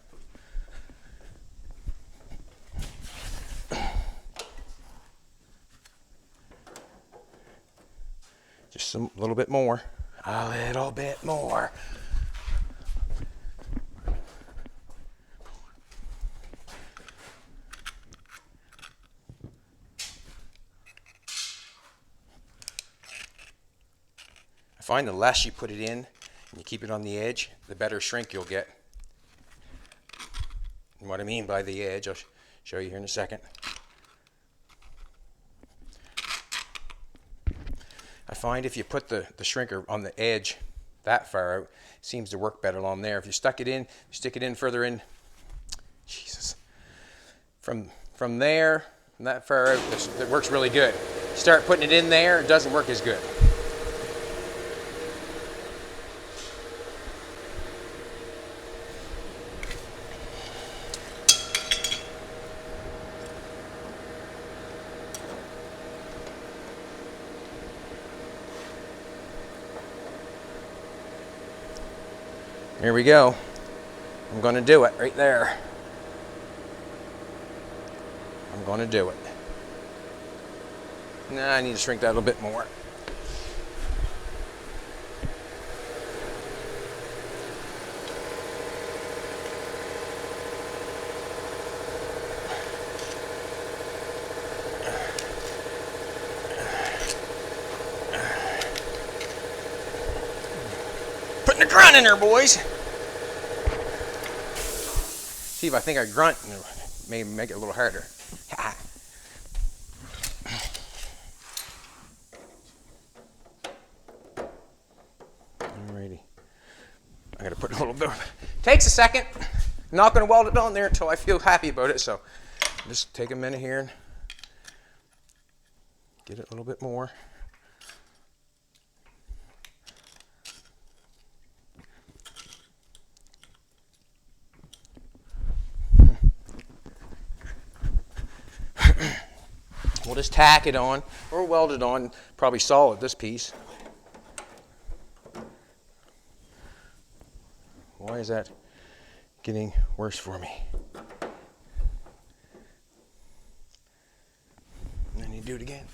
Just a little bit more. A little bit more. I find the less you put it in and you keep it on the edge, the better shrink you'll get. And what I mean by the edge, I'll show you here in a second. I find if you put the shrinker on the edge that far out, it seems to work better along there. If you stick it in further in, Jesus, from there, from that far out, it works really good. Start putting it in there, it doesn't work as good. Here we go. I'm going to do it right there. I'm going to do it. Nah, I need to shrink that a little bit more. Putting a grunt in there, boys. See if I think I grunt, maybe make it a little harder. takes a second. I'm not going to weld it on there until I feel happy about it. So just take a minute here and get it a little bit more. We'll just tack it on or weld it on, probably solid this piece. Why is that getting worse for me? And then you do it again.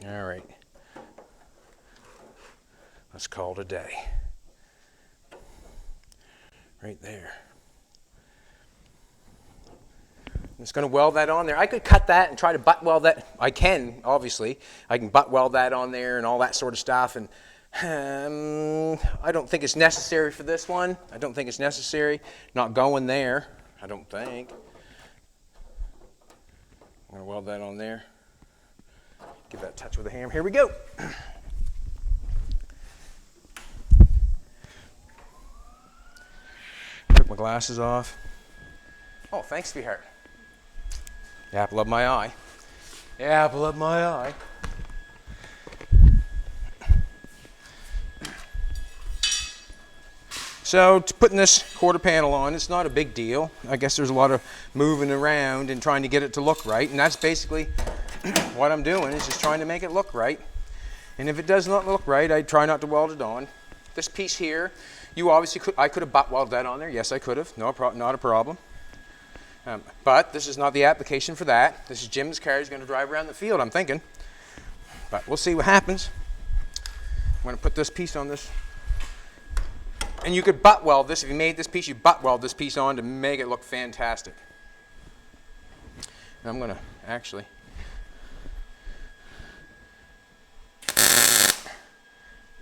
All right. Let's call it a day. Right there. I'm just going to weld that on there. I could cut that and try to butt weld that. I can, obviously. I can butt weld that on there and all that sort of stuff. And I don't think it's necessary for this one. I don't think it's necessary. Not going there, I don't think. I'm going to weld that on there. Give that a touch with a hammer. Here we go. Took my glasses off. Oh, thanks, sweetheart. The apple of my eye. The apple of my eye. So putting this quarter panel on, it's not a big deal. I guess there's a lot of moving around and trying to get it to look right, and that's basically what I'm doing, is just trying to make it look right. And if it does not look right, I try not to weld it on. This piece here, you obviously could, I could have butt welded that on there. Yes, I could have. Not a problem. But this is not the application for that. This is Jim's car. He's going to drive around the field, I'm thinking. But we'll see what happens. I'm going to put this piece on this. And you could butt weld this. If you made this piece, you butt weld this piece on to make it look fantastic. And I'm going to actually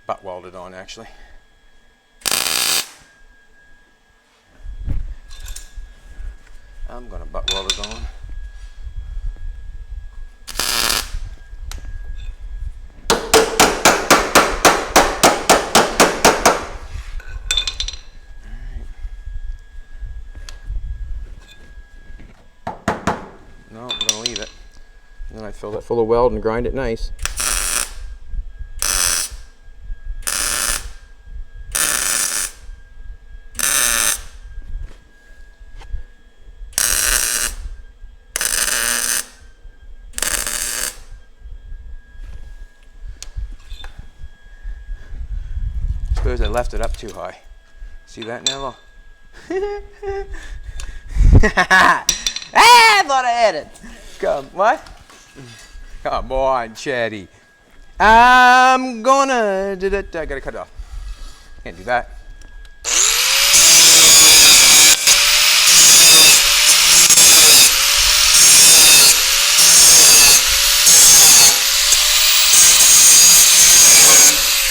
butt weld it on, actually. I'm going to butt weld it on. No, I'm going to leave it. And then I fill that full of weld and grind it nice. Suppose I left it up too high. See that now? I thought I had it. Come, what? Come on, Chetty. I'm gonna do that. I gotta cut it off. Can't do that.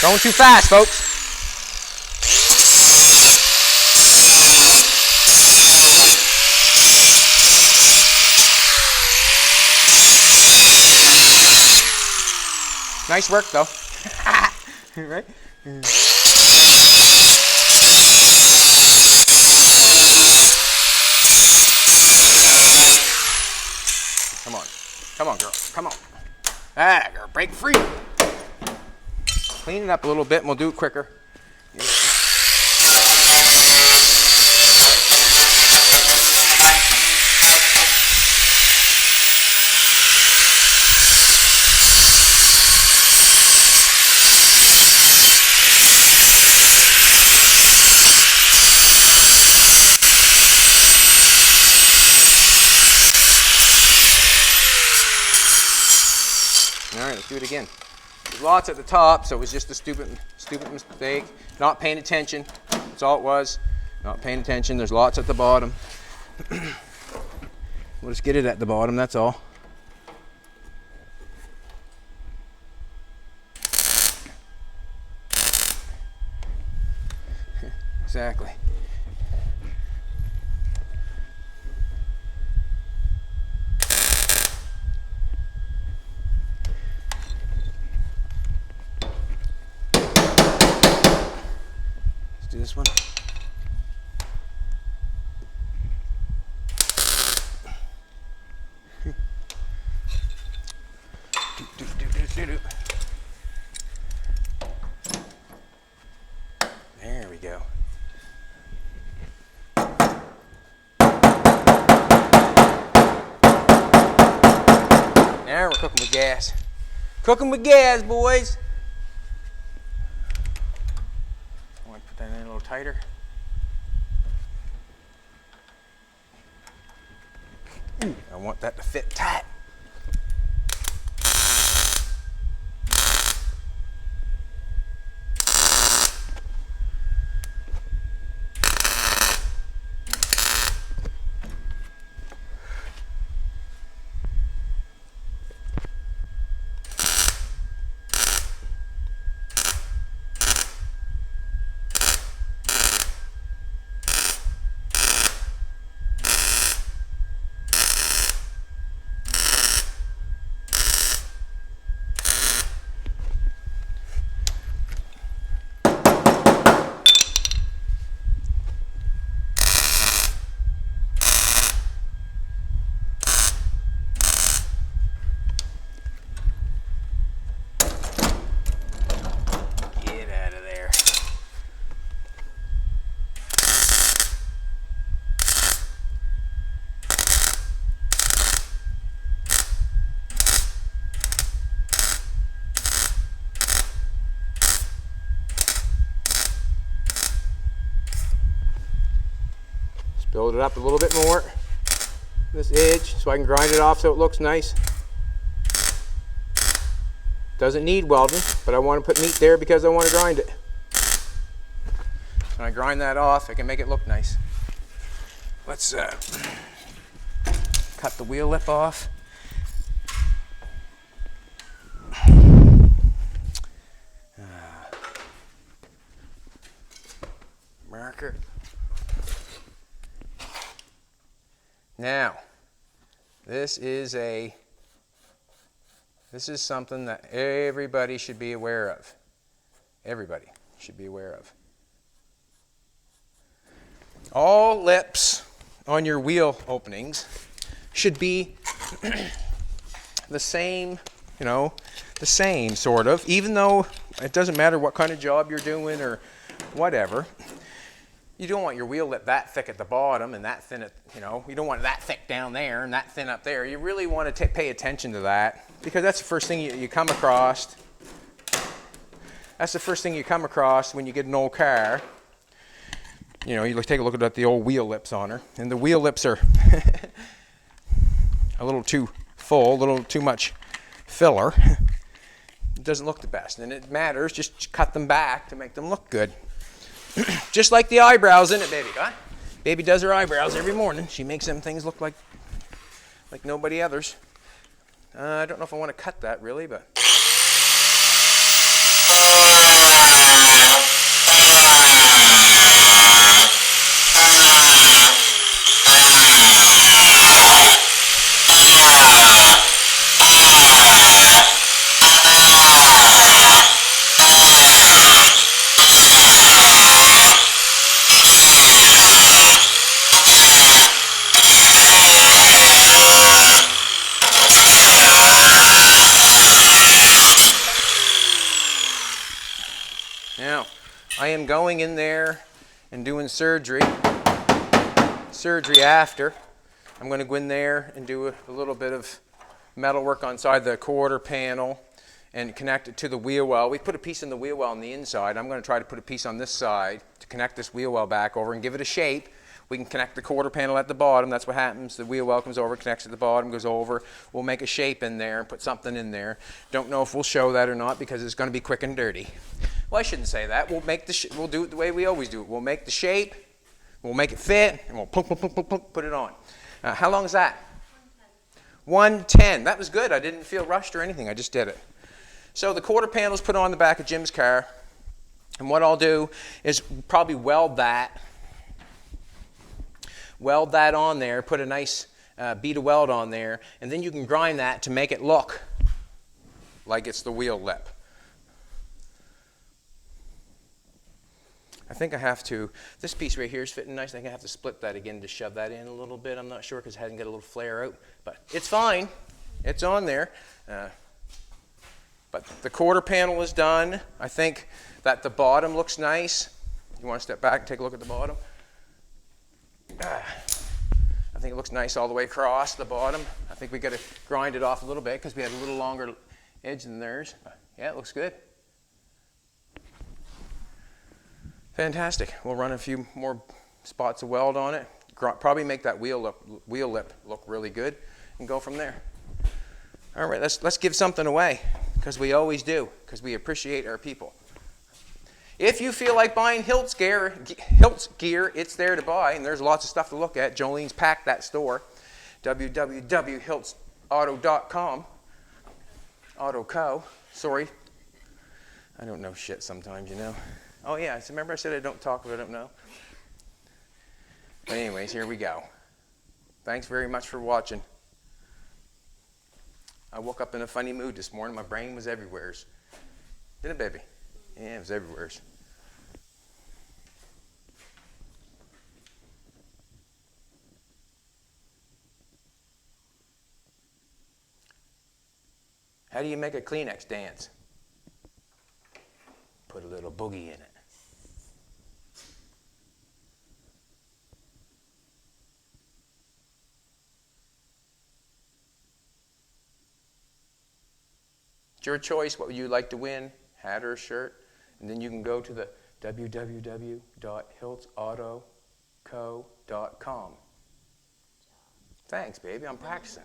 Going too fast, folks. Nice work, though. Right? Come on. Come on, girl. Come on. Ah, girl, break free. Clean it up a little bit and we'll do it quicker. All right, let's do it again. There's lots at the top, so it was just a stupid mistake. Not paying attention. That's all it was. Not paying attention. There's lots at the bottom. We'll just get it at the bottom, that's all. exactly. Let's do this one. There we go. Now we're cooking with gas. Cooking with gas, boys. I want to put that in a little tighter. I want that to fit tight. Build it up a little bit more, this edge, so I can grind it off so it looks nice. Doesn't need welding, but I want to put meat there because I want to grind it. When I grind that off, I can make it look nice. Let's cut the wheel lip off. Marker. Now, this is something that everybody should be aware of. Everybody should be aware of. All lips on your wheel openings should be the same, the same sort of, even though it doesn't matter what kind of job you're doing or whatever. You don't want your wheel lip that thick at the bottom and that thin at, you don't want it that thick down there and that thin up there. You really want to pay attention to that because that's the first thing you come across. That's the first thing you come across when you get an old car. You take a look at the old wheel lips on her, and the wheel lips are a little too full, a little too much filler. It doesn't look the best, and it matters. Just cut them back to make them look good. Just like the eyebrows, isn't it, baby? Huh? Baby does her eyebrows every morning. She makes them things look like nobody others. I don't know if I want to cut that really, but. Now, I am going in there and doing surgery after. I'm going to go in there and do a little bit of metal work inside the quarter panel and connect it to the wheel well. We put a piece in the wheel well on the inside. I'm going to try to put a piece on this side to connect this wheel well back over and give it a shape. We can connect the quarter panel at the bottom. That's what happens. The wheel well comes over, connects at the bottom, goes over. We'll make a shape in there and put something in there. Don't know if we'll show that or not because it's going to be quick and dirty. Well, I shouldn't say that. We'll do it the way we always do it. We'll make the shape, we'll make it fit, and we'll put it on. How long is that? 110. That was good. I didn't feel rushed or anything. I just did it. So the quarter panel's put on the back of Jim's car. And what I'll do is probably weld that on there, put a nice bead of weld on there, and then you can grind that to make it look like it's the wheel lip. I think I have to, this piece right here is fitting nice. I think I have to split that again to shove that in a little bit. I'm not sure because it hasn't got a little flare out, but it's fine. It's on there. But the quarter panel is done. I think that the bottom looks nice. You want to step back and take a look at the bottom? I think it looks nice all the way across the bottom. I think we got to grind it off a little bit because we had a little longer edge than theirs. But yeah, it looks good. Fantastic. We'll run a few more spots of weld on it. Probably make that wheel lip look really good and go from there. All right, let's give something away because we always do because we appreciate our people. If you feel like buying Hiltz gear, it's there to buy, and there's lots of stuff to look at. Jolene's packed that store, www.hiltzauto.com. Autoco. Sorry. I don't know shit sometimes, you know. Oh, yeah, remember I said I don't talk if I don't know? But anyways, here we go. Thanks very much for watching. I woke up in a funny mood this morning. My brain was everywheres. Didn't it, baby? Yeah, it was everywheres. How do you make a Kleenex dance? Put a little boogie in it. It's your choice. What would you like to win? Hat or shirt? And then you can go to the www.hiltzautoco.com. Thanks, baby. I'm practicing.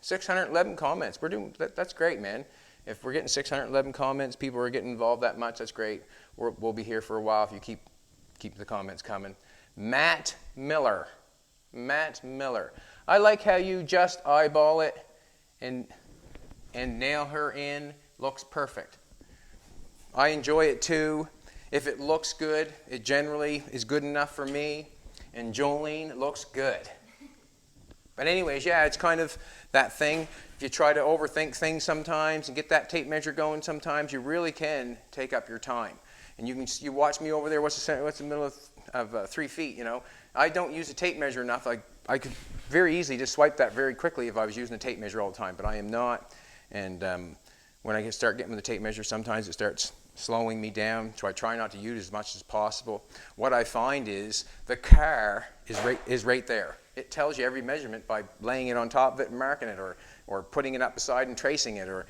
611 comments. We're doing that's great, man. If we're getting 611 comments, people are getting involved that much. That's great. We'll be here for a while if you keep the comments coming. Matt Miller. Matt Miller. I like how you just eyeball it and nail her in. Looks perfect. I enjoy it too. If it looks good, it generally is good enough for me. And Jolene, it looks good. But anyways, yeah, it's kind of that thing. If you try to overthink things sometimes and get that tape measure going sometimes, you really can take up your time. And you watch me over there, what's the middle of 3 feet, you know. I don't use a tape measure enough. I could very easily just swipe that very quickly if I was using a tape measure all the time, but I am not. And when I start getting with the tape measure, sometimes it starts slowing me down, so I try not to use it as much as possible. What I find is the car is right there. It tells you every measurement by laying it on top of it and marking it, or putting it up beside and tracing it, or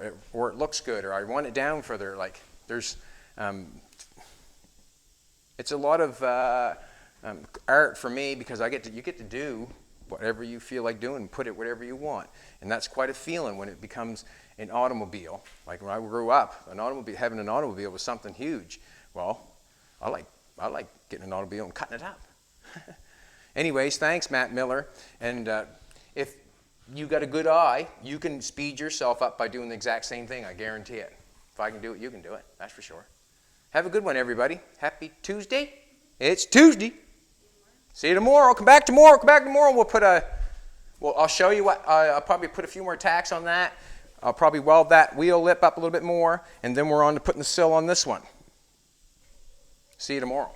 it looks good, or I want it down further. Like there's, it's a lot of art for me because you get to do whatever you feel like doing, put it whatever you want, and that's quite a feeling when it becomes an automobile. Like when I grew up, having an automobile was something huge. Well, I like getting an automobile and cutting it up. Anyways, thanks, Matt Miller. And if you got a good eye, you can speed yourself up by doing the exact same thing. I guarantee it. If I can do it, you can do it. That's for sure. Have a good one, everybody. Happy Tuesday. It's Tuesday. See you tomorrow. Come back tomorrow. I'll show you what. I'll probably put a few more tacks on that. I'll probably weld that wheel lip up a little bit more, and then we're on to putting the sill on this one. See you tomorrow.